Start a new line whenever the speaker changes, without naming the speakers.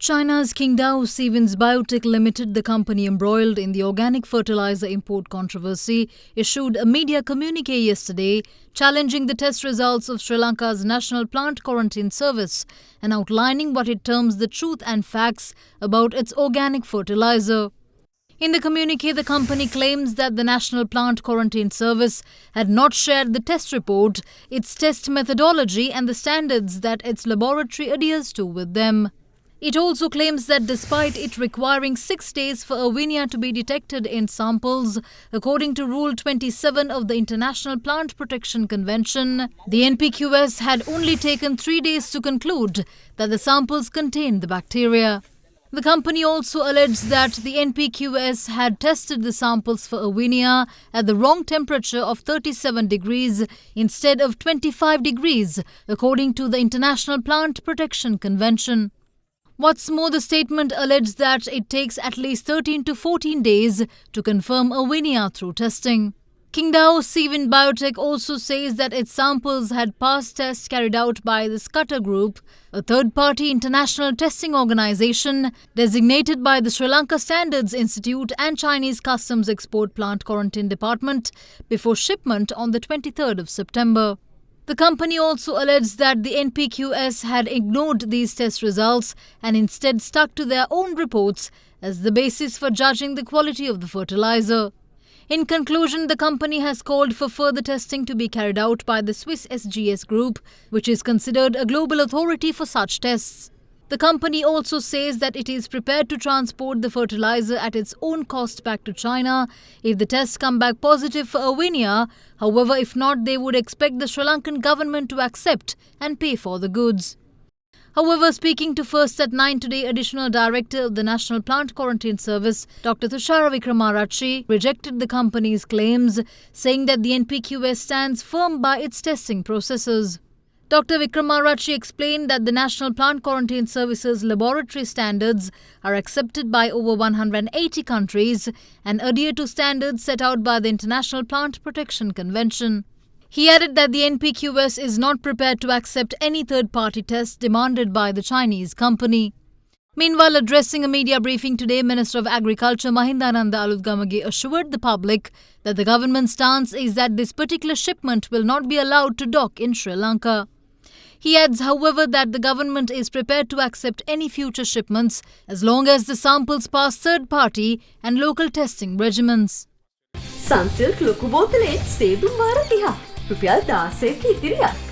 China's Qingdao Stevens Biotech Limited, the company embroiled in the organic fertilizer import controversy, issued a media communique yesterday challenging the test results of Sri Lanka's National Plant Quarantine Service and outlining what it terms the truth and facts about its organic fertilizer. In the communique, the company claims that the National Plant Quarantine Service had not shared the test report, its test methodology and the standards that its laboratory adheres to with them. It also claims that despite it requiring 6 days for Erwinia to be detected in samples, according to Rule 27 of the International Plant Protection Convention, the NPQS had only taken 3 days to conclude that the samples contained the bacteria. The company also alleged that the NPQS had tested the samples for Erwinia at the wrong temperature of 37 degrees instead of 25 degrees, according to the International Plant Protection Convention. What's more, the statement alleged that it takes at least 13 to 14 days to confirm Erwinia through testing. Qingdao Stevens Biotech also says that its samples had passed tests carried out by the Scudder Group, a third-party international testing organization designated by the Sri Lanka Standards Institute and Chinese Customs Export Plant Quarantine Department before shipment on the 23rd of September. The company also alleged that the NPQS had ignored these test results and instead stuck to their own reports as the basis for judging the quality of the fertilizer. In conclusion, the company has called for further testing to be carried out by the Swiss SGS Group, which is considered a global authority for such tests. The company also says that it is prepared to transport the fertilizer at its own cost back to China if the tests come back positive for Erwinia. However, if not, they would expect the Sri Lankan government to accept and pay for the goods. However, speaking to First at 9 today, Additional Director of the National Plant Quarantine Service, Dr. Thushara Wickramaratchi, rejected the company's claims, saying that the NPQS stands firm by its testing processes. Dr. Wickramaratchi explained that the National Plant Quarantine Service's laboratory standards are accepted by over 180 countries and adhere to standards set out by the International Plant Protection Convention. He added that the NPQS is not prepared to accept any third-party tests demanded by the Chinese company. Meanwhile, addressing a media briefing today, Minister of Agriculture Mahindananda Alutgamage assured the public that the government's stance is that this particular shipment will not be allowed to dock in Sri Lanka. He adds, however, that the government is prepared to accept any future shipments as long as the samples pass third-party and local testing regimens.
Sunsilk ලොකු බෝතලේ සේදුම් වාර 30. රුපියල් 16ක ඉතිරියක්.